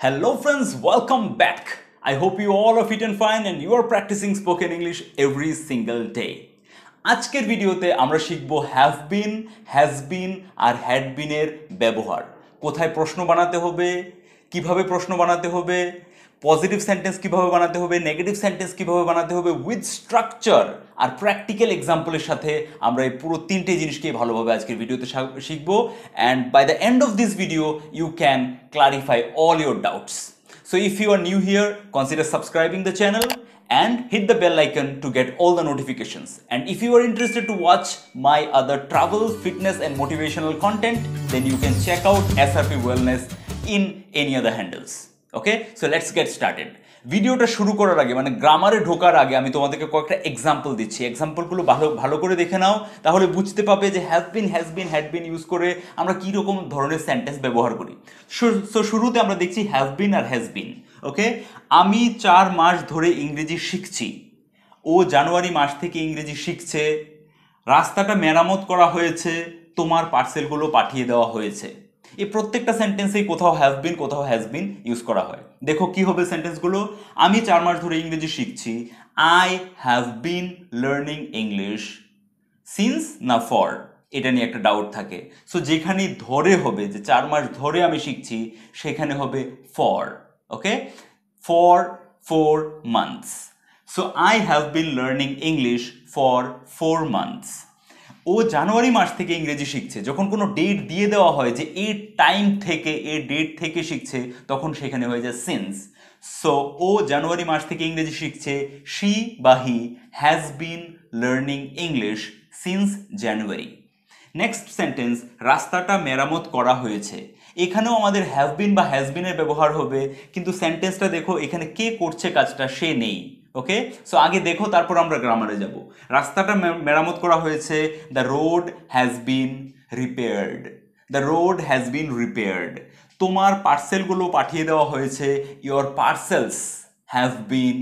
Hello friends, welcome back. I hope you all are fit and fine and you are practicing spoken English every single day. আজকের ভিডিওতে আমরা শিখব have been, has been আর had বিনের ব্যবহার। কোথায় প্রশ্ন বানাতে হবে, কিভাবে প্রশ্ন বানাতে হবে, পজিটিভ সেন্টেন্স কিভাবে বানাতে হবে, নেগেটিভ সেন্টেন্স কিভাবে বানাতে হবে উইথ স্ট্রাকচার আর প্র্যাকটিক্যাল এক্সাম্পলের সাথে আমরা এই পুরো তিনটে জিনিসকে ভালোভাবে আজকের ভিডিওতে শিখব। And by the end of this video you can clarify all your doubts. So if you are new here, consider subscribing the channel and hit the bell icon to get all the notifications. And if you are interested to watch my other travel, fitness and motivational content, then you can check out SRP Wellness in any other handles. Okay, so let's get started. ভিডিওটা শুরু করার আগে মানে গ্রামারে ঢোকার আগে আমি তোমাদেরকে কয়েকটা এক্সাম্পল দিচ্ছি। এক্সাম্পলগুলো ভালো করে দেখে নাও, তাহলে বুঝতে পারবে যে have been, has bin, had been use করে আমরা কী রকম ধরনের সেন্টেন্স ব্যবহার করি। সো শুরুতে আমরা দেখছি have been R has been. ওকে, আমি 4 মাস ধরে ইংরেজি শিখছি। ও জানুয়ারি মাস থেকে ইংরেজি শিখছে। রাস্তাটা মেরামত করা হয়েছে। তোমার পার্সেলগুলো পাঠিয়ে দেওয়া হয়েছে। এই প্রত্যেকটা সেন্টেন্সেই কোথাও হ্যাভ বিন কোথাও হ্যাজ বিন ইউজ করা হয়। দেখো কি হবে সেন্টেন্সগুলো। আমি 4 মাস ধরে ইংরেজি শিখছি। I have been learning English since না ফর, এটা নিয়ে একটা ডাউট থাকে। সো যেখানে ধরে হবে যে 4 মাস ধরে আমি শিখছি সেখানে হবে for. Okay, for 4 months. So I have been learning English for 4 months. ও জানুয়ারি মাস থেকে ইংরেজি শিখছে। যখন কোনো ডেট দিয়ে দেওয়া হয় যে এই টাইম থেকে এই ডেট থেকে শিখছে তখন সেখানে হয়ে যায় সিন্স। সো ও জানুয়ারি মাস থেকে ইংরেজি শিখছে। শি বা he has been learning English since January. Next sentence, রাস্তাটা মেরামত করা হয়েছে। এখানেও আমাদের হ্যাভ বিন বা হ্যাজ বিনের ব্যবহার হবে, কিন্তু সেন্টেন্সটা দেখো এখানে কে করছে কাজটা সে নেই। ওকে, সো আগে দেখো তারপর আমরা গ্রামারে যাব। রাস্তাটা মেরামত করা হয়েছে। The road has been repaired. The road has been repaired. তোমার পার্সেলগুলো পাঠিয়ে দেওয়া হয়েছে। Your parcels have been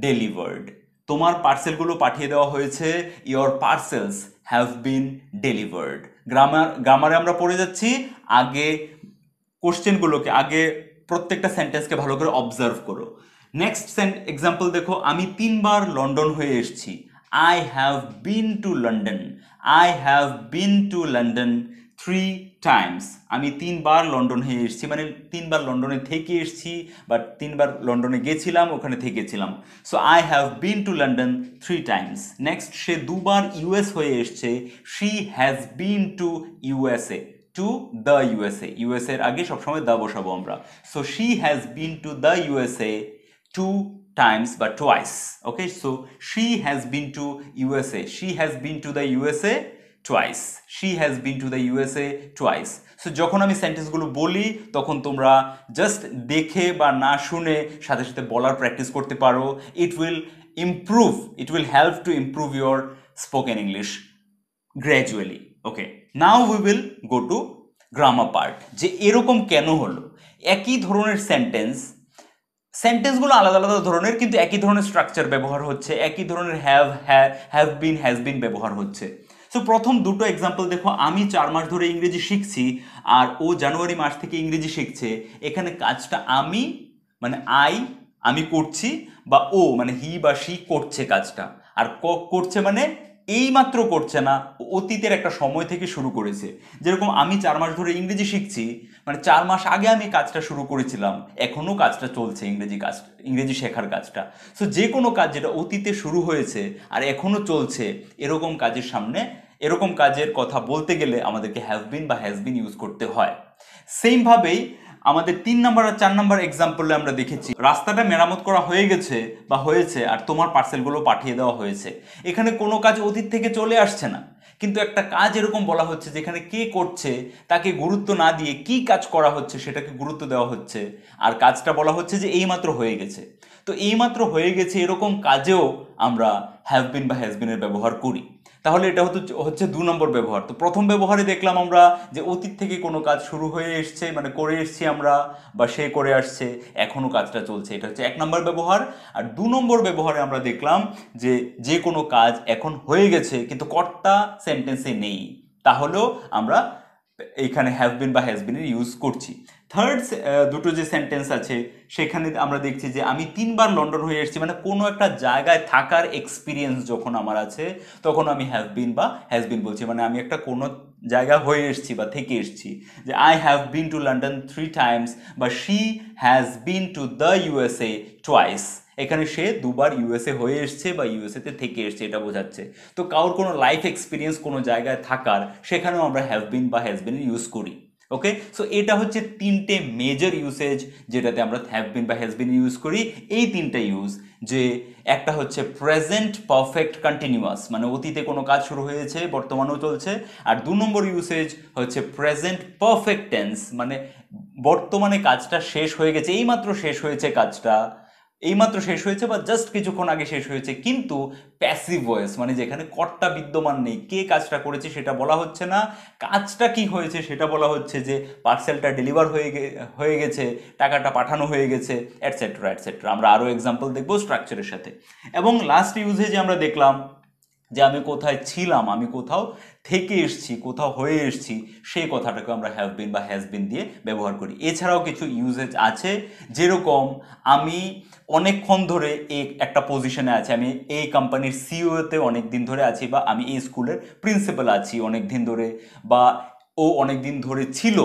delivered. তোমার পার্সেলগুলো পাঠিয়ে দেওয়া হয়েছে। Your parcels have been delivered. গ্রামারে আমরা পড়ে যাচ্ছি। আগে কোশ্চেনগুলোকে, আগে প্রত্যেকটা সেন্টেন্সকে ভালো করে অবজার্ভ করো। নেক্সট এক্সাম্পল দেখো, আমি 3 বার লন্ডন হয়ে এসেছি। I have been to London. I have been to London 3 times. আমি 3 বার লন্ডন হয়ে এসেছি, মানে 3 বার লন্ডনে থেকে এসেছি বা 3 বার লন্ডনে গেছিলাম, ওখানে থেকেছিলাম। So I have been to London 3 times. Next, সে 2 বার ইউএস হয়ে এসছে। She has been to USA. To the USA, USA এর আগে সবসময় দা বসাবো আমরা। So she has been to the USA 2 times but twice. Okay, so she has been to USA. She has been to the USA twice. She has been to the USA twice. So যখন আমি সেন্টেন্সগুলো বলি তখন তোমরা just দেখে বা না শুনে সাথে সাথে বলার প্র্যাকটিস করতে পারো। It will help to improve your spoken English gradually. Okay, now we will go to grammar part. যে এরকম কেন হলো, একই ধরনের সেন্টেন্সগুলো আলাদা আলাদা ধরনের কিন্তু একই ধরনের স্ট্রাকচার ব্যবহার হচ্ছে, একই ধরনের হ্যাভ বিন, হ্যাজ বিন ব্যবহার হচ্ছে। সো প্রথম দুটো এক্সাম্পল দেখো, আমি 4 মাস ধরে ইংরেজি শিখছি আর ও জানুয়ারি মাস থেকে ইংরেজি শিখছে। এখানে কাজটা আমি মানে আমি করছি, বা ও মানে হি বা শি করছে কাজটা। আর করছে মানে এই মাত্র করছে না, অতীতের একটা সময় থেকে শুরু করেছে। যেরকম আমি 4 মাস ধরে ইংরেজি শিখছি, মানে 4 মাস আগে আমি কাজটা শুরু করেছিলাম, এখনও কাজটা চলছে, ইংরেজি শেখার কাজটা। সো যে কোনো কাজ যেটা অতীতে শুরু হয়েছে আর এখনও চলছে, এরকম কাজের সামনে এরকম কাজের কথা বলতে গেলে আমাদেরকে হ্যাভ বিন বা হ্যাজ বিন ইউজ করতে হয়। সেমভাবেই আমাদের 3 নম্বর আর 4 নম্বর এক্সাম্পলে আমরা দেখেছি রাস্তাটা মেরামত করা হয়ে গেছে বা হয়েছে আর তোমার পার্সেলগুলো পাঠিয়ে দেওয়া হয়েছে। এখানে কোনো কাজ অতীত থেকে চলে আসছে না, কিন্তু একটা কাজ এরকম বলা হচ্ছে যেখানে কে করছে তাকে গুরুত্ব না দিয়ে কি কাজ করা হচ্ছে সেটাকে গুরুত্ব দেওয়া হচ্ছে। আর কাজটা বলা হচ্ছে যে এইমাত্র হয়ে গেছে। তো এইমাত্র হয়ে গেছে এরকম কাজেও আমরা হ্যাভ বিন বা হ্যাজ বিনের ব্যবহার করি। তাহলে এটা হচ্ছে 2 নম্বর ব্যবহার। তো প্রথম ব্যবহারে দেখলাম আমরা যে অতীত থেকে কোনো কাজ শুরু হয়ে এসছে, মানে করে এসছি আমরা বা সে করে আসছে, এখনও কাজটা চলছে, এটা হচ্ছে 1 নম্বর ব্যবহার। আর 2 নম্বর ব্যবহারে আমরা দেখলাম যে কোনো কাজ এখন হয়ে গেছে কিন্তু কর্তা সেন্টেন্সে নেই, তাহলেও আমরা এখানে হ্যাভ বিন বা হ্যাজ বিনের ইউজ করছি। থার্ড দুটো যে সেন্টেন্স আছে সেখানে আমরা দেখছি যে আমি 3বার লন্ডন হয়ে এসেছি, মানে কোনো একটা জায়গায় থাকার এক্সপিরিয়েন্স যখন আমার আছে তখন আমি হ্যাভ বিন বা হ্যাজ বিন বলছি, মানে আমি একটা কোনো জায়গা হয়ে এসেছি বা থেকে এসেছি। যে I have been to London 3 times বা she has been to the USA twice. এখানে সে 2বার ইউএসএ হয়ে এসছে বা ইউএসএতে থেকে এসছে এটা বোঝাচ্ছে। তো কারোর কোনো লাইফ এক্সপিরিয়েন্স কোনো জায়গায় থাকার, সেখানেও আমরা হ্যাভ বিন বা হ্যাজ বিন ইউজ করি। ওকে, সো এটা হচ্ছে 3টে মেজর ইউসেজ যেটাতে আমরা হ্যাভ বিন বা হ্যাজ বিন ইউজ করি। এই 3টা ইউজ, যে একটা হচ্ছে প্রেজেন্ট পারফেক্ট কন্টিনিউয়াস, মানে অতীতে কোনো কাজ শুরু হয়েছে বর্তমানেও চলছে। আর 2 নম্বর ইউসেজ হচ্ছে প্রেজেন্ট পারফেক্ট টেন্স, মানে বর্তমানে কাজটা শেষ হয়ে গেছে, এইমাত্র শেষ হয়েছে কাজটা, এইমাত্র শেষ হয়েছে বা জাস্ট কিছুক্ষণ আগে শেষ হয়েছে, কিন্তু প্যাসিভ ভয়েস, মানে যেখানে কর্তা বিদ্যমান নেই, কে কাজটা করেছে সেটা বলা হচ্ছে না, কাজটা কি হয়েছে সেটা বলা হচ্ছে, যে পার্সেলটা ডেলিভার হয়ে গেছে, টাকাটা পাঠানো হয়ে গেছে, অ্যাটসেট্রা অ্যাটসেট্রা। আমরা আরও এক্সাম্পল দেখবো স্ট্রাকচারের সাথে। এবং লাস্ট ইউজেজে আমরা দেখলাম যে আমি কোথায় ছিলাম, আমি কোথাও থেকে এসছি, কোথাও হয়ে এসছি, সেই কথাটাকে আমরা হ্যাভ বিন বা হ্যাজ বিন দিয়ে ব্যবহার করি। এছাড়াও কিছু ইউজেজ আছে, যেরকম আমি অনেকক্ষণ ধরে একটা পজিশনে আছি, আমি এই কোম্পানির সিইওতে অনেক দিন ধরে আছি, বা আমি এই স্কুলের প্রিন্সিপাল আছি অনেক দিন ধরে, বা ও অনেক দিন ধরে ছিল।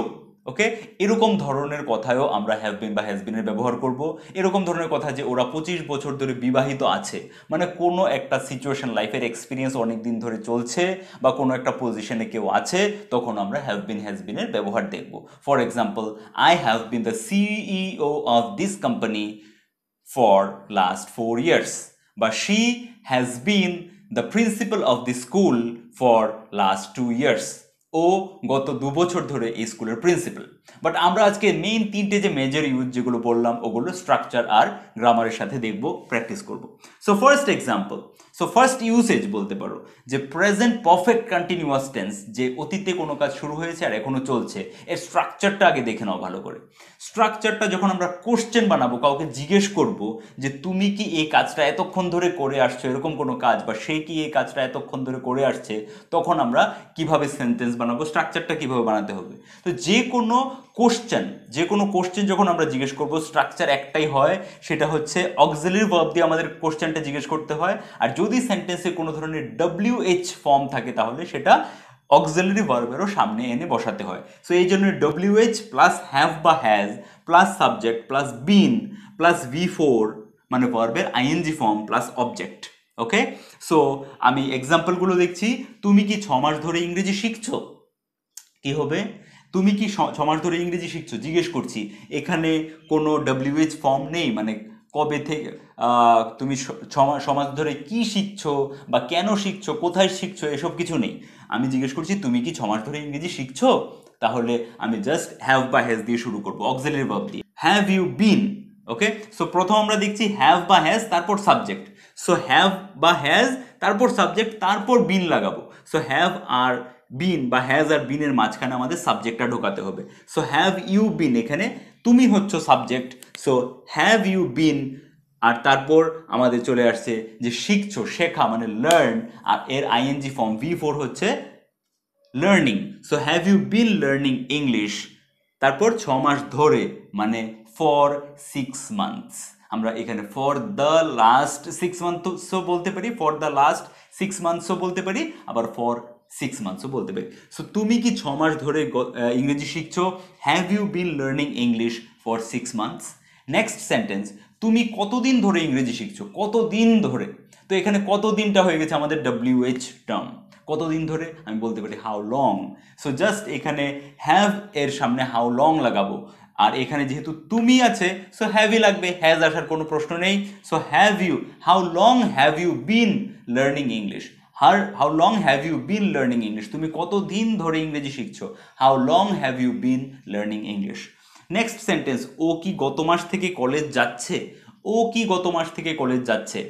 ওকে, এরকম ধরনের কথায়ও আমরা হ্যাভ বিন বা হ্যাজ বিনের ব্যবহার করব। এরকম ধরনের কথা যে ওরা 25 বছর ধরে বিবাহিত আছে, মানে কোনো একটা সিচুয়েশন, লাইফের এক্সপিরিয়েন্স অনেক দিন ধরে চলছে, বা কোনো একটা পজিশনে কেউ আছে, তখন আমরা হ্যাভ বিন হ্যাজ বিনের ব্যবহার দেখব। For example, I have been the CEO of this company for last 4 years, বা she has been the principal of the school for last 2 years, ও গত 2 বছর ধরে এই স্কুলের প্রিন্সিপাল। বাট আমরা আজকে মেইন 3টে যে মেজর ইউজ যেগুলো বললাম, ওগুলো স্ট্রাকচার আর গ্রামারের সাথে দেখব, প্র্যাকটিস করব। So first example, so first usage বলতে পারো যে প্রেজেন্ট পারফেক্ট কন্টিনিউয়াস টেন্স, যে অতীতে কোনো কাজ শুরু হয়েছে আর এখনো চলছে, এর স্ট্রাকচারটা আগে দেখে নাও ভালো করে। স্ট্রাকচারটা যখন আমরা কোশ্চেন বানাবো, কাউকে জিজ্ঞেস করব যে তুমি কি এই কাজটা এতক্ষণ ধরে করে আসছো, এরকম কোনো কাজ, বা সে কি এই কাজটা এতক্ষণ ধরে করে আসছে, তখন আমরা কিভাবে সেন্টেন্স বানাবো, স্ট্রাকচারটা কিভাবে বানাতে হবে। তো যে কোনো কোশ্চেন যখন আমরা জিজ্ঞেস করব, স্ট্রাকচার একটাই হয়, সেটা হচ্ছে অক্সিলারি ভার্ব দিয়ে আমাদের কোশ্চেনটা জিজ্ঞেস করতে হয়। আর যদি সেন্টেন্সে কোনো ধরনের WH ফর্ম থাকে, তাহলে সেটা অক্সিলারি ভার্বেরও সামনে এনে বসাতে হয়। সো এই জন্য WH প্লাস হ্যাভ বা has plus subject plus been plus V4, মানে ভার্বের ING ফর্ম প্লাস অবজেক্ট। ওকে, সো আমি এক্সাম্পলগুলো দেখছি। তুমি কি 6 মাস ধরে ইংরেজি শিখছো? কি হবে? তুমি কি 6 মাস ধরে ইংরেজি শিখছো, জিজ্ঞেস করছি। এখানে কোনো WH ফর্ম নেই, মানে কবে থেকে তুমি 6 মাস ধরে কি শিখছো, বা কেন শিখছো, কোথায় শিখছো, এসব কিছু নেই। আমি জিজ্ঞেস করছি তুমি কি 6 মাস ধরে ইংরেজি শিখছো, তাহলে আমি জাস্ট হ্যাভ বা হ্যাজ দিয়ে শুরু করবো, অক্সিলারি ভার্ব দিয়ে। Have you been? Okay, so প্রথম আমরা দেখছি হ্যাভ বা হ্যাজ, তারপর সাবজেক্ট। সো হ্যাভ বা হ্যাজ, তারপর সাবজেক্ট, তারপর বিন লাগাবো। সো হ্যাভ আর বিন বা হ্যাজ আর বিনের মাঝখানে আমাদের সাবজেক্টটা ঢোকাতে হবে। সো হ্যাভ ইউ বিন, এখানে তুমি হচ্ছ subject, so have you been. আর তারপর আমাদের চলে আসছে যে শিখছো, শেখা মানে লার্ন, আর এর ING ফর্ম V4 হচ্ছে learning. So have you been learning English, তারপর 6 মাস ধরে, মানে ফর 6 months। আমরা এখানে ফর দ্য লাস্ট 6 monthsও বলতে পারি, ফর দ্য লাস্ট 6 monthsও বলতে পারি, আবার ফর 6 monthsও বলতে পারি। সো তুমি কি 6 মাস ধরে ইংরেজি শিখছো? Have you been learning English for 6 months? Next sentence, তুমি কতদিন ধরে ইংরেজি শিখছো, কতদিন ধরে। তো এখানে কতদিনটা হয়ে গেছে আমাদের WH টার্ম, কতদিন ধরে, আমি বলতে পারি হাউ লং। সো জাস্ট এখানে হ্যাভ এর সামনে হাউ লং লাগাবো, আর এখানে যেহেতু তুমি আছে, সো হ্যাভই লাগবে, হ্যাজ আসার কোনো প্রশ্ন নেই। So have you, how long have you been learning English, how long have you been learning English, তুমি কতদিন ধরে ইংরেজি শিখছো, how long have you been learning English. Next sentence, ও কি গত মাস থেকে কলেজ যাচ্ছে? ও কি গত মাস থেকে কলেজ যাচ্ছে?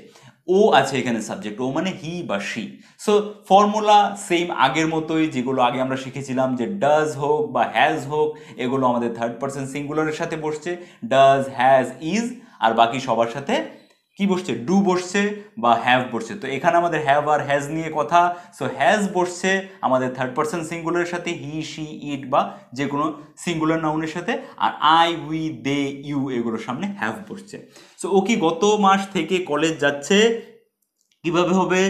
ও আছে এখানে সাবজেক্ট, ও মানে হি বা শি। সো ফর্মুলা সেম আগের মতোই, যেগুলো আগে আমরা শিখেছিলাম, যে ডাজ হোক বা হ্যাজ হোক, এগুলো আমাদের থার্ড পারসন সিঙ্গুলারের সাথে বসছে, ডাজ, হ্যাজ, ইজ, আর বাকি সবার সাথে কি বসছে, ডু বসছে বা হ্যাভ বসছে। তো এখানে আমাদের হ্যাভ আর হ্যাজ নিয়ে কথা। সো হ্যাজ বসছে আমাদের থার্ড পারসন সিঙ্গুলারের সাথে, হি, শি, ইট বা যে কোনো সিঙ্গুলার নাউনের সাথে, আর আই, উই, দে, ইউ এগুলোর সামনে হ্যাভ বসছে। সো ও কি গত মাস থেকে কলেজ যাচ্ছে, কিভাবে হবে,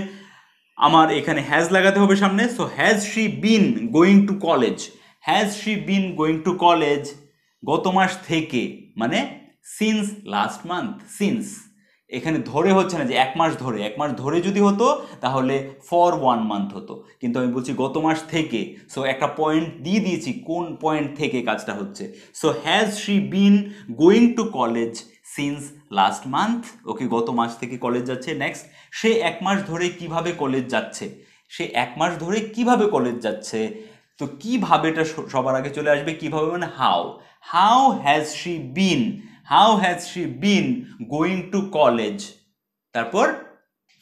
আমার এখানে হ্যাজ লাগাতে হবে সামনে। So has she been going to college, has she been going to college গত মাস থেকে, মানে সিন্স লাস্ট মান্থ। সিন্স এখানে ধরে হচ্ছে না যে এক মাস ধরে, এক মাস ধরে যদি হতো তাহলে ফর 1 মান্থ হতো, কিন্তু আমি বলছি গত মাস থেকে। সো একটা পয়েন্ট দিয়ে দিয়েছি কোন পয়েন্ট থেকে কাজটা হচ্ছে। So has she been going to college since last month, okay গত মাস থেকে কলেজ যাচ্ছে। নেক্সট, সে এক মাস ধরে কিভাবে কলেজ যাচ্ছে, সে এক মাস ধরে কিভাবে কলেজ যাচ্ছে। তো কিভাবেটা সবার আগে চলে আসবে, কিভাবে মানে how, how has she been, how has she been going to college, তারপর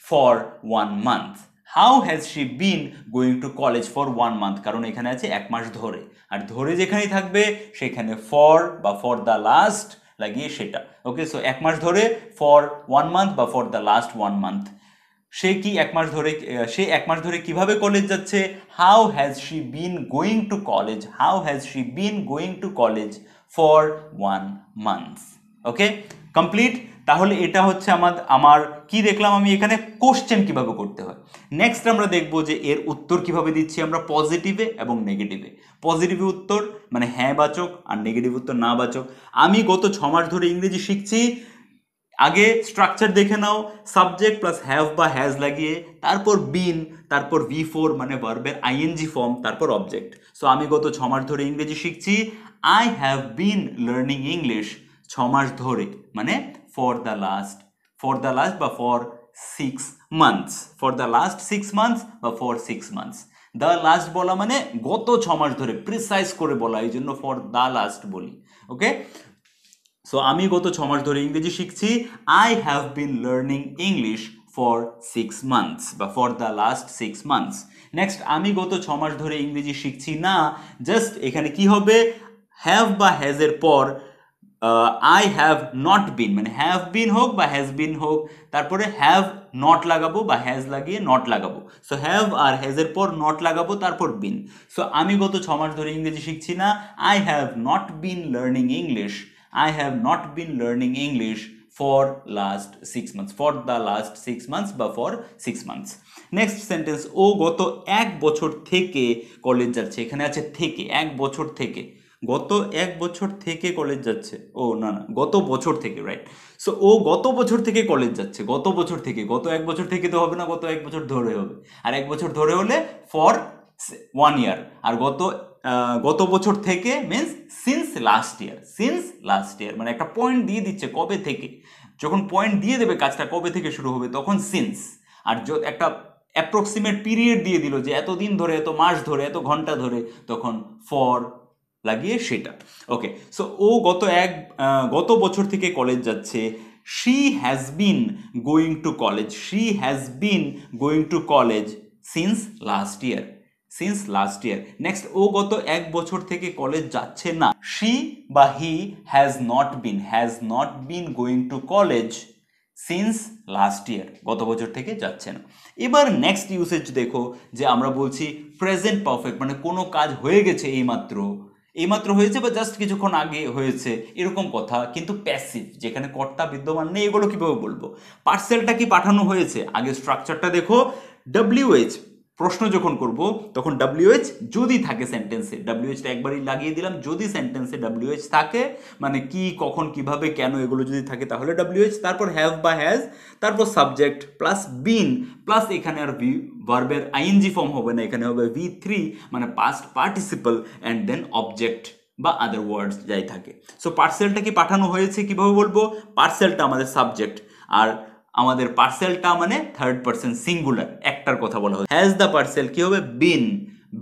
for 1 month, how has she been going to college for 1 month, কারণ এখানে আছে এক মাস ধরে, আর ধরে যেখানেই থাকবে সেখানে ফর বা ফর দ্য লাস্ট লাগিয়ে সেটা। ওকে, সো এক মাস ধরে ফর 1 মান্থ বা ফর দ্য লাস্ট 1 মান্থ। সে কি এক মাস ধরে, সে এক মাস ধরে কিভাবে কলেজ যাচ্ছে, how has she been going to college, how has she been going to college for 1 month. Okay, complete. তাহলে এটা হচ্ছে আমার কি দেখলাম আমি এখানে, কোশ্চেন কিভাবে করতে হয়। নেক্সট আমরা দেখবো যে এর উত্তর কিভাবে দিচ্ছি আমরা, পজিটিভে এবং নেগেটিভে। পজিটিভে উত্তর মানে হ্যাঁ বাচক, আর নেগেটিভ উত্তর না বাচক। আমি গত 6 মাস ধরে ইংরেজি শিখছি, আগে স্ট্রাকচার দেখে নাও, সাবজেক্ট প্লাস হ্যাভ বা হ্যাজ লাগিয়ে, তারপর বিন, তারপর V4 মানে ভার্বের আইএনজি ফর্ম, তারপর অবজেক্ট। সো আমি গত 6 মাস ধরে ইংরেজি শিখছি, I have been learning English 6 মাস ধরে, মানে ফর দ্য লাস্ট বা for 6 months, for the last 6 months বা ফর 6 মান্থস। দ্য লাস্ট বলা মানে গত 6 মাস ধরে, প্রিসাইজ করে বলা, এই জন্য ফর দ্য লাস্ট বলি। ওকে, সো আমি গত 6 মাস ধরে ইংরেজি শিখছি, I have been learning English for 6 months বা for the last 6 months. Next, আমি গত 6 মাস ধরে ইংরেজি শিখছি না, জাস্ট এখানে কি হবে, হ্যাভ বা হ্যাজের পর আই হ্যাভ নট বিন, মানে হ্যাভ বিন হোক বা হ্যাজ বিন হোক, তারপরে হ্যাভ নট লাগাবো বা হ্যাজ লাগিয়ে নট লাগাবো। সো হ্যাভ আর হ্যাজের পর নট লাগাবো, তারপর বিন। সো আমি গত 6 মাস ধরে ইংরেজি শিখছি না, I have not bin learning English, I have not been learning English for last 6 months, for the last 6 months বা for 6 months. নেক্সট সেন্টেন্স, ও গত 1 বছর থেকে কলেজ যাচ্ছে, এখানে আছে থেকে, 1 বছর থেকে, গত 1 বছর থেকে কলেজ যাচ্ছে, ও না না গত বছর থেকে, রাইট। সো ও গত বছর থেকে কলেজ যাচ্ছে, গত বছর থেকে, গত 1 বছর থেকে তো হবে না, গত 1 বছর ধরে হবে, আর 1 বছর ধরে হলে ফর 1 ইয়ার, আর গত বছর থেকে means since last year, since last ইয়ার মানে একটা পয়েন্ট দিয়ে দিচ্ছে কবে থেকে, যখন পয়েন্ট দিয়ে দেবে কাজটা কবে থেকে শুরু হবে তখন সিন্স, আর একটা অ্যাপ্রক্সিমেট পিরিয়ড দিয়ে দিল যে এত দিন ধরে, এত মাস ধরে, এত ঘন্টা ধরে, তখন ফর লাগিয়ে সেটা। ওকে, সো ও গত বছর থেকে কলেজ যাচ্ছে, she has been going to college, she has been going to college since last year, since last year. Next, ও গত 1 বছর থেকে কলেজ যাচ্ছে না, শি বা he has not been going to college since last year, গত বছর থেকে যাচ্ছে না। এবার নেক্সট ইউসেজ দেখো, যে আমরা বলছি প্রেজেন্ট পারফেক্ট, মানে কোনো কাজ হয়ে গেছে এইমাত্র হয়েছে বা জাস্ট কিছুক্ষণ আগে হয়েছে, এরকম কথা, কিন্তু প্যাসিভ যেখানে কর্তা বিদ্যমান নেই, এগুলো কিভাবে বলবো। পার্সেলটা কি পাঠানো হয়েছে, আগে স্ট্রাকচারটা দেখো, WH প্রশ্ন যখন করব তখন WH যদি থাকে সেন্টেন্সে, WHটা একবারই লাগিয়ে দিলাম, যদি সেন্টেন্সে WH থাকে মানে কি, কখন, কিভাবে, কেন, এগুলো যদি থাকে তাহলে WH, তারপর হ্যাভ বা হ্যাজ, তারপর সাবজেক্ট প্লাস বিন, প্লাস এখানে আর ভার্বের আইএনজি ফর্ম হবে না, এখানে হবে V3 মানে past participle, and then object বা আদার ওয়ার্ডস যাই থাকে। সো পার্সেলটা কি পাঠানো হয়েছে কিভাবে বলবো, পার্সেলটা আমাদের সাবজেক্ট, আর আমাদের পার্সেলটা মানে থার্ড পারসন সিঙ্গুলার, একটার কথা বলা হচ্ছে। হ্যাজ দ্য পার্সেল কি হবে,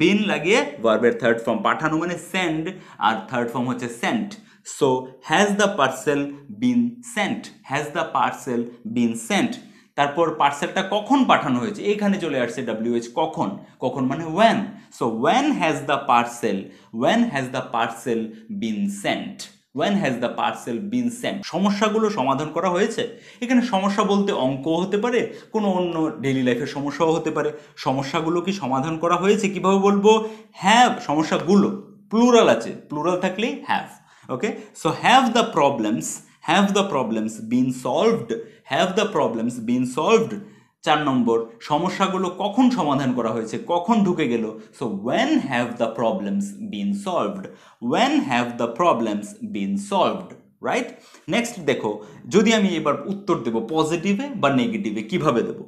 বিন লাগিয়ে ভার্বের থার্ড ফর্ম, পাঠানো মানে সেন্ড, আর থার্ড ফর্ম হচ্ছে sent. So has the parcel been sent, has the parcel been sent. তারপর পার্সেলটা কখন পাঠানো হয়েছে, এখানে চলে আসছে WH, কখন মানে when. So when has the parcel been sent? when has the parcel been sent? সমস্যাগুলো সমাধান করা হয়েছে। এখানে সমস্যা বলতে অঙ্ক হতে পারে, কোনো অন্য ডেইলি লাইফের সমস্যাও হতে পারে। সমস্যাগুলো কি সমাধান করা হয়েছে? কিভাবে বলবো? হ্যাভ, সমস্যাগুলো প্লুরাল আছে, প্লুরাল থাকলেই have. Okay, so have the problems been solved? have the problems been solved? 4 নম্বর, সমস্যাগুলো কখন সমাধান করা হয়েছে, কখন ঢুকে গেল? So when have the problems been solved? when have the problems been solved? Right? Next দেখো, যদি আমি এবার উত্তর দেব পজিটিভে বা নেগেটিভে, কিভাবে দেব?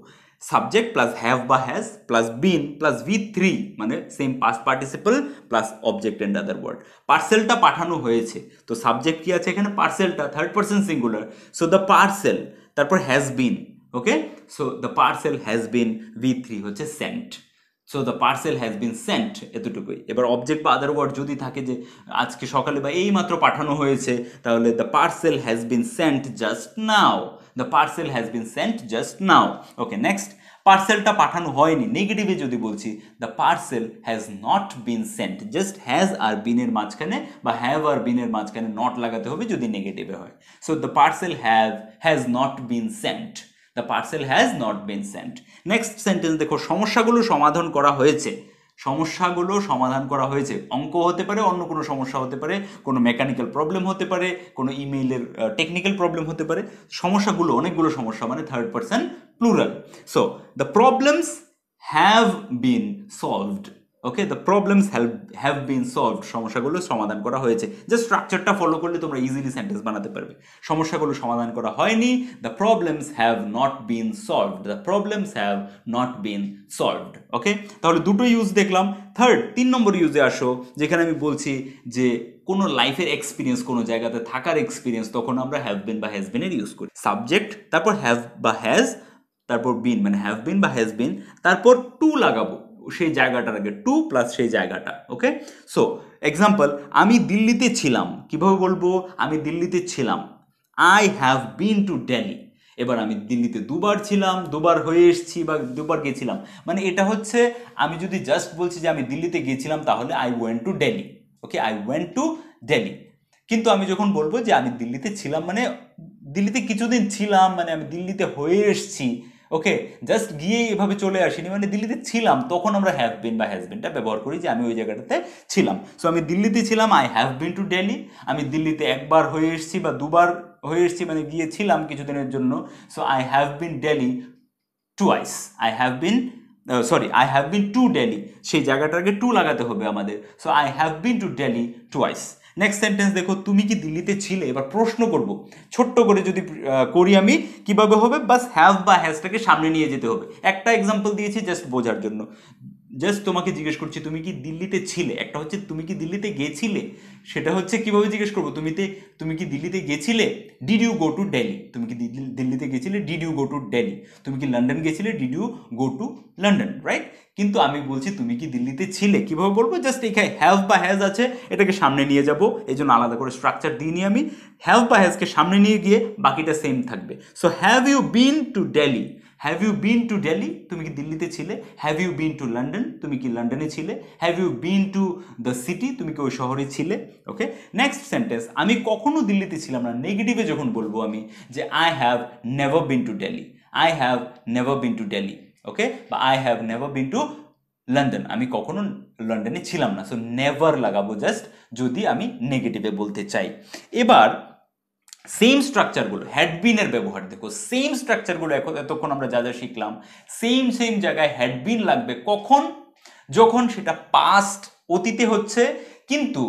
সাবজেক্ট প্লাস হ্যাভ বা has plus been plus V3 মানে same past participle plus object and other word. পার্সেলটা পাঠানো হয়েছে, তো সাবজেক্ট কি আছে এখানে? পার্সেলটা, third person singular, so the parcel, তারপর has been. Okay, so the parcel has been, V3 হচ্ছে sent. So the parcel has been sent, এতটুকুই। এবার অবজেক্ট বা আদার ওয়ার্ড যদি থাকে যে আজকে সকালে বা এই মাত্র পাঠানো হয়েছে, তাহলে the parcel has been sent just now. The parcel has been sent just now. Okay, next, পার্সেলটা পাঠানো হয়নি, নেগেটিভে যদি বলছি the parcel has not been sent, just has আর বিনের মাঝখানে বা হ্যাভ আর বিনের মাঝখানে নট লাগাতে হবে যদি নেগেটিভে হয়। So the parcel has not been Saint. The parcel has not been Saint. Next sentence দেখো, সমস্যাগুলো সমাধান করা হয়েছে। সমস্যাগুলো সমাধান করা হয়েছে, অঙ্ক হতে পারে, অন্য কোনো সমস্যা হতে পারে, কোনো মেকানিক্যাল প্রবলেম হতে পারে, কোনো ইমেইলের টেকনিক্যাল প্রবলেম হতে পারে। সমস্যাগুলো, অনেকগুলো সমস্যা মানে third person plural. So the problems have been solved. Okay, the problems have been solved, সমস্যাগুলো সমাধান করা হয়েছে। জাস্ট স্ট্রাকচারটা ফলো করলে তোমরা ইজিলি সেন্টেন্স বানাতে পারবে। সমস্যাগুলো সমাধান করা হয়নি, the problems have not been solved. The problems have not been solved. Okay, তাহলে দুটো ইউজ দেখলাম। থার্ড, 3 নম্বর ইউজে আসো, যেখানে আমি বলছি যে কোনো লাইফের এক্সপিরিয়েন্স, কোনো জায়গাতে থাকার এক্সপিরিয়েন্স, তখন আমরা হ্যাভ বিন বা হ্যাজ বিনের ইউজ করি। সাবজেক্ট, তারপর হ্যাভ বা হ্যাজ, তারপর বিন মানে হ্যাভ বিন বা হ্যাজ বিন, তারপর টু লাগাবো সেই জায়গাটার আগে, টু প্লাস সেই জায়গাটা। ওকে, সো এক্সাম্পল, আমি দিল্লিতে ছিলাম, কিভাবে বলবো? আমি দিল্লিতে ছিলাম, I have been to Delhi. এবার আমি দিল্লিতে দুবার ছিলাম, দুবার হয়ে এসেছি বা দুবার গেছিলাম, মানে এটা হচ্ছে আমি যদি জাস্ট বলছি যে আমি দিল্লিতে গেছিলাম, তাহলে I went to Delhi. Okay, I went to Delhi. কিন্তু আমি যখন বলবো যে আমি দিল্লিতে ছিলাম, মানে দিল্লিতে কিছুদিন ছিলাম, মানে আমি দিল্লিতে হয়ে এসেছি। ওকে, জাস্ট গিয়ে এভাবে চলে আসিনি, মানে দিল্লিতে ছিলাম, তখন আমরা হ্যাভ বিন বা হ্যাজ বিনটা ব্যবহার করি যে আমি ওই জায়গাটাতে ছিলাম। সো আমি দিল্লিতে ছিলাম, I have been to Delhi. আমি দিল্লিতে একবার হয়ে এসেছি বা দুবার হয়ে এসেছি, মানে গিয়েছিলাম কিছুদিনের জন্য। So I have bin Delhi twice. I have been I have been to Delhi, সেই জায়গাটাকে টু লাগাতে হবে আমাদের। So I have been to Delhi twice. Next sentence দেখো, তুমি কি দিল্লিতে ছিলে? এবার প্রশ্ন করব, ছোট্ট করে যদি করি আমি, কিভাবে হবে? বাস হ্যাভ বা হ্যাজটাকে সামনে নিয়ে যেতে হবে। একটা এক্সাম্পল দিয়েছি জাস্ট বোঝার জন্য। জাস্ট তোমাকে জিজ্ঞেস করছি তুমি কি দিল্লিতে ছিলে, একটা হচ্ছে তুমি কি দিল্লিতে গেছিলে, সেটা হচ্ছে কিভাবে জিজ্ঞেস করবো, তুমি কি দিল্লিতে গেছিলে? Did you go to Delhi? তুমি কি দিল্লিতে গেছিলে? Did you go to Delhi? তুমি কি লন্ডন গেছিলে? Did you go to London? Right? কিন্তু আমি বলছি তুমি কি দিল্লিতে ছিলে, কিভাবে বলবো? জাস্ট এখানে হ্যাভ বা হ্যাজ আছে, এটাকে সামনে নিয়ে যাব, এই জন্য আলাদা করে স্ট্রাকচার দিইনি আমি। হ্যাভ বা হ্যাজকে সামনে নিয়ে গিয়ে বাকিটা সেম থাকবে। So have you been to Delhi? Have you been to Delhi? তুমি কি দিল্লিতে ছিলে? Have you been to London? তুমি কি লন্ডনে ছিলে? Have you been to the city? তুমি কি ওই শহরে ছিলে? ওকে, নেক্সট সেন্টেন্স, আমি কখনো দিল্লিতে ছিলাম না, নেগেটিভে যখন বলবো আমি যে I have never been to Delhi, I have never been to Delhi. Okay, বা I have never been to London, আমি কখনো লন্ডনে ছিলাম না। সো নেভার লাগাবো জাস্ট যদি আমি নেগেটিভে বলতে চাই। এবার সেম স্ট্রাকচারগুলো, হ্যাড বিনের ব্যবহার দেখো, সেম স্ট্রাকচারগুলো এতক্ষণ আমরা যা যা শিখলাম, সেম জায়গায় হ্যাড বিন লাগবে কখন? যখন সেটা পাস্ট, অতীতে হচ্ছে, কিন্তু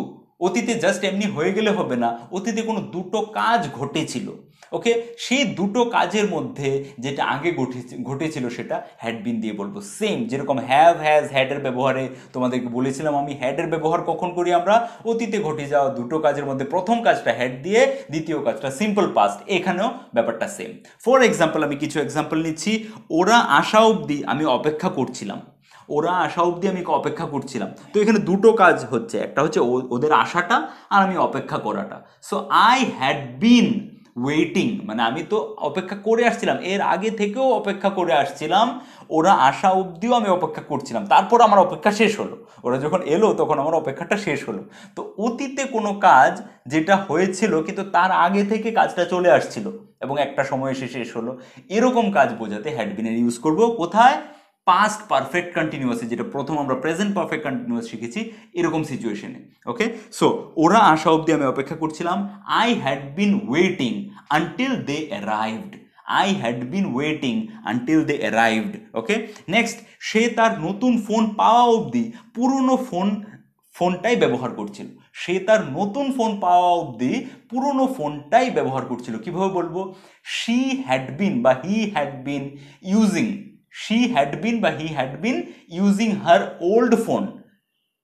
অতীতে জাস্ট এমনি হয়ে গেলে হবে না, অতীতে কোনো দুটো কাজ ঘটেছিল। ওকে, সেই দুটো কাজের মধ্যে যেটা আগে ঘটেছিল সেটা হ্যাড বিন দিয়ে বলবো। সেম যেরকম হ্যাভ, হ্যাজ, হ্যাডের ব্যবহারে তোমাদেরকে বলেছিলাম আমি, হ্যাডের ব্যবহার কখন করি আমরা? অতীতে ঘটে যাওয়া দুটো কাজের মধ্যে প্রথম কাজটা হ্যাড দিয়ে, দ্বিতীয় কাজটা সিম্পল পাস্ট। এখানেও ব্যাপারটা সেম। ফর এক্সাম্পল, আমি কিছু এক্সাম্পল নিচ্ছি। ওরা আসা অবধি আমি অপেক্ষা করছিলাম, ওরা আসা অবধি আমি অপেক্ষা করছিলাম। তো এখানে দুটো কাজ হচ্ছে, একটা হচ্ছে ওদের আসাটা আর আমি অপেক্ষা করাটা। So I had been waiting, মানে আমি তো অপেক্ষা করে আসছিলাম, এর আগে থেকেও অপেক্ষা করে আসছিলাম, ওরা আসা অবধিও আমি অপেক্ষা করছিলাম, তারপর আমার অপেক্ষা শেষ হলো, ওরা যখন এলো তখন আমার অপেক্ষাটা শেষ হলো। তো অতীতে কোনো কাজ যেটা হয়েছিল কিন্তু তার আগে থেকে কাজটা চলে আসছিল এবং একটা সময় এসে শেষ হলো, এরকম কাজ বোঝাতে হ্যাড বিনের ইউজ করব। কোথায়? পাস্ট পারফেক্ট কন্টিনিউয়াসে, যেটা প্রথম আমরা প্রেজেন্ট পারফেক্ট কন্টিনিউয়াস শিখেছি, এরকম সিচুয়েশনে। ওকে, সো ওরা আসা অবধি আমি অপেক্ষা করছিলাম, I had been waiting until they arrived. I had been waiting until they arrived. Okay, next, সে তার নতুন ফোন পাওয়া অবধি পুরনো ফোনটাই ব্যবহার করছিল। সে তার নতুন ফোন পাওয়া অবধি পুরনো ফোনটাই ব্যবহার করছিল। কিভাবে বলবো? she had been বা he had been using, she had been বা he had been using her old phone,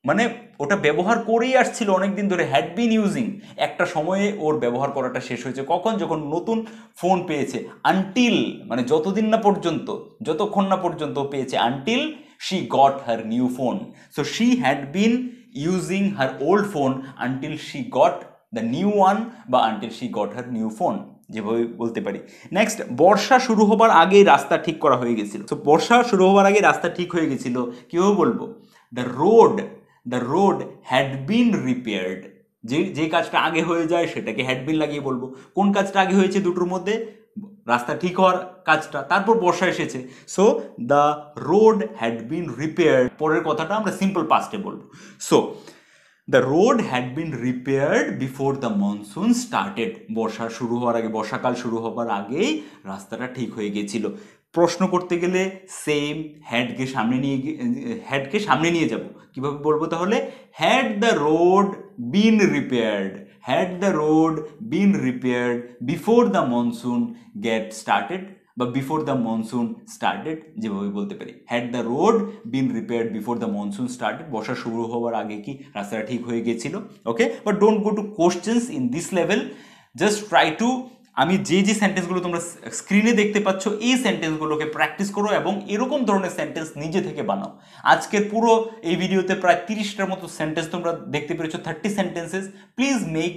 মানে ওটা ব্যবহার করেই আসছিল অনেকদিন ধরে, হ্যাড বিন ইউজিং, একটা সময়ে ওর ব্যবহার করাটা শেষ হয়েছে। কখন? যখন নতুন ফোন পেয়েছে। আনটিল মানে যতদিন না পর্যন্ত, যতক্ষণ না পর্যন্ত পেয়েছে, until she got her new phone. So she had been using her old phone until she got the new one, বা until she got her new phone, যেভাবে বলতে পারি। নেক্সট, বর্ষা শুরু হবার আগেই রাস্তা ঠিক করা হয়ে গেছিল। তো বর্ষা শুরু হবার আগে রাস্তা ঠিক হয়ে গেছিল, কীভাবে বলবো? The road had been repaired. যে কাজটা আগে হয়ে যায় সেটাকে হ্যাড বিন লাগিয়ে বলবো। কোন কাজটা আগে হয়েছে দুটোর মধ্যে? রাস্তা ঠিক হওয়ার কাজটা, তারপর বর্ষা এসেছে। So the road had been repaired, পরের কথাটা আমরা সিম্পল পাস্টে বলবো। So the road had been repaired before the monsoon started, বর্ষা শুরু হওয়ার আগে, বর্ষাকাল শুরু হবার আগেই রাস্তাটা ঠিক হয়ে গেছিল। প্রশ্ন করতে গেলে সেম হ্যাডকে সামনে নিয়ে যাব। কিভাবে বলবো তাহলে? Had the road been repaired, had the road been repaired before the monsoon get started, বা বিফোর দ্য মনসুন স্টার্টেড, যেভাবে বলতে পারি। Had the road been repaired before the monsoon started, বর্ষা শুরু হওয়ার আগে কি রাস্তাটা ঠিক হয়ে গেছিল। Okay, but don't go to questions in this level, just try to, আমি যে সেন্টেন্সগুলো তোমরা স্ক্রিনে দেখতে পাচ্ছ এই সেন্টেন্সগুলোকে প্র্যাকটিস করো এবং এরকম ধরনের সেন্টেন্স নিজে থেকে বানাও। আজকের পুরো এই ভিডিওতে প্রায় 30টার মতো সেন্টেন্স তোমরা দেখতে পেরেছো, 30 sentences. Please make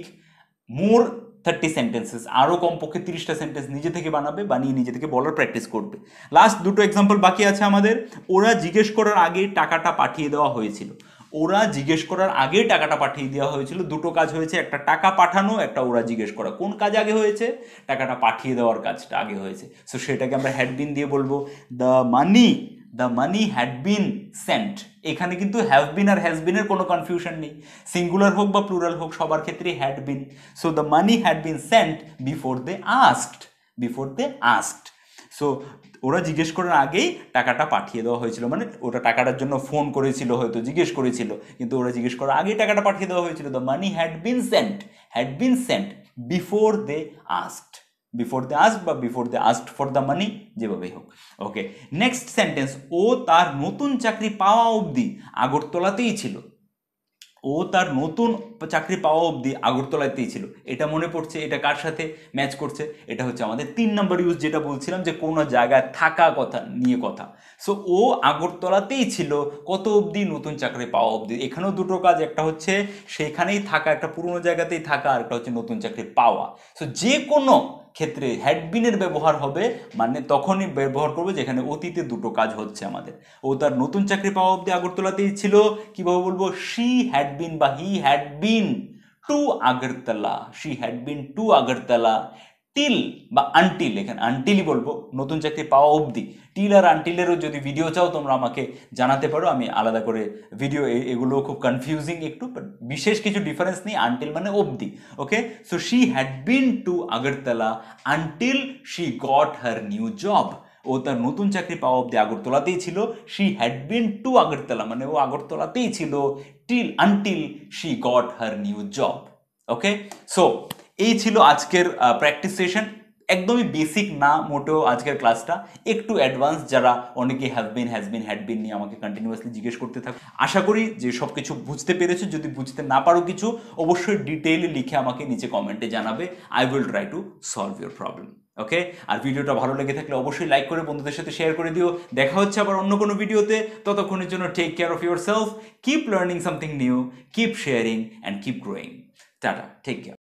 more 30 sentences, আরও কমপক্ষে 30টা সেন্টেন্স নিজে থেকে বানাবে, বানিয়ে নিজে থেকে বলার প্র্যাকটিস করবে। লাস্ট দুটো এক্সাম্পল বাকি আছে আমাদের। ওরা জিজ্ঞেস করার আগে টাকাটা পাঠিয়ে দেওয়া হয়েছিল। ওরা জিজ্ঞেস করার আগে টাকাটা পাঠিয়ে দেওয়া হয়েছিল। দুটো কাজ হয়েছে, একটা টাকা পাঠানো, একটা ওরা জিজ্ঞেস করা। কোন কাজ আগে হয়েছে? টাকাটা পাঠিয়ে দেওয়ার কাজটা আগে হয়েছে। সো সেটাকে আমরা হ্যাড বিন দিয়ে বলবো, the money had been Saint. এখানে কিন্তু হ্যাভ বিন আর হ্যাজ বিনের কোনো কনফিউশন নেই, সিঙ্গুলার হোক বা প্লুরাল হোক সবার ক্ষেত্রে had been. So the money had been sent before they asked. So ওরা জিজ্ঞেস করার আগেই টাকাটা পাঠিয়ে দেওয়া হয়েছিল, মানে ওরা টাকাটার জন্য ফোন করেছিল, হয়তো জিজ্ঞেস করেছিল, কিন্তু ওরা জিজ্ঞেস করার আগেই টাকাটা পাঠিয়ে দেওয়া হয়েছিল। The money had been sent before they asked, বা before they asked for the money, যেভাবেই হোক। ওকে, নেক্সট সেন্টেন্স, ও তার নতুন চাকরি পাওয়া অবধি আগরতলাতেই ছিল। ও তার নতুন চাকরি পাওয়া অবধি আগরতলাতেই ছিল। এটা মনে পড়ছে, এটা কার সাথে ম্যাচ করছে? এটা হচ্ছে আমাদের 3 নম্বর ইউজ, যেটা বলছিলাম যে কোনো জায়গায় থাকা কথা নিয়ে কথা। সো ও আগরতলাতেই ছিল কত অবধি? নতুন চাকরি পাওয়া অবধি। এখানেও দুটো কাজ, একটা হচ্ছে সেখানেই থাকা, একটা পুরনো জায়গাতেই থাকা, আর একটা হচ্ছে নতুন চাকরি পাওয়া। সো যে কোনো ক্ষেত্রে হ্যাড বিনের ব্যবহার হবে, মানে তখনই ব্যবহার করবো যেখানে অতীতে দুটো কাজ হচ্ছে আমাদের। ও তার নতুন চাকরি পাওয়া অবধি আগরতলাতেই ছিল। কিভাবে বলবো? শি হ্যাড বিন বা he had been to Agartala, she had been to Agartala till বা আনটিল, এখানে আনটিলই বলবো, নতুন চাকরি পাওয়া অবধি। টিল আর আনটিলেরও যদি ভিডিও চাও তোমরা আমাকে জানাতে পারো, আমি আলাদা করে ভিডিও, এগুলো খুব কনফিউজিং একটু, বাট বিশেষ কিছু ডিফারেন্স নেই, আনটিল মানে অবধি। Okay, so she had been to Agartala until she got her new job. ও তার নতুন চাকরি পাওয়া অবধি আগরতলাতেই ছিল। She had been to Agartala মানে ও আগরতলাতেই ছিল until she got her new job. Okay, so এই ছিল আজকের প্র্যাকটিস সেশন। একদমই বেসিক না মোটেও আজকের ক্লাসটা, একটু অ্যাডভান্স, যারা অনেকে have been, has bin, had been নিয়ে আমাকে কন্টিনিউয়াসলি জিজ্ঞেস করতে থাকো। আশা করি যে সব কিছু বুঝতে পেরেছো। যদি বুঝতে না পারো কিছু, অবশ্যই ডিটেইলে লিখে আমাকে নিচে কমেন্টে জানাবে। I will try to solve your problem. Okay, আর ভিডিওটা ভালো লেগে থাকলে অবশ্যই লাইক করে বন্ধুদের সাথে শেয়ার করে দিও। দেখা হচ্ছে আবার অন্য কোনো ভিডিওতে। ততক্ষণের জন্য take care of yourself, keep learning something new, keep sharing and keep growing. Ta-ta, take care.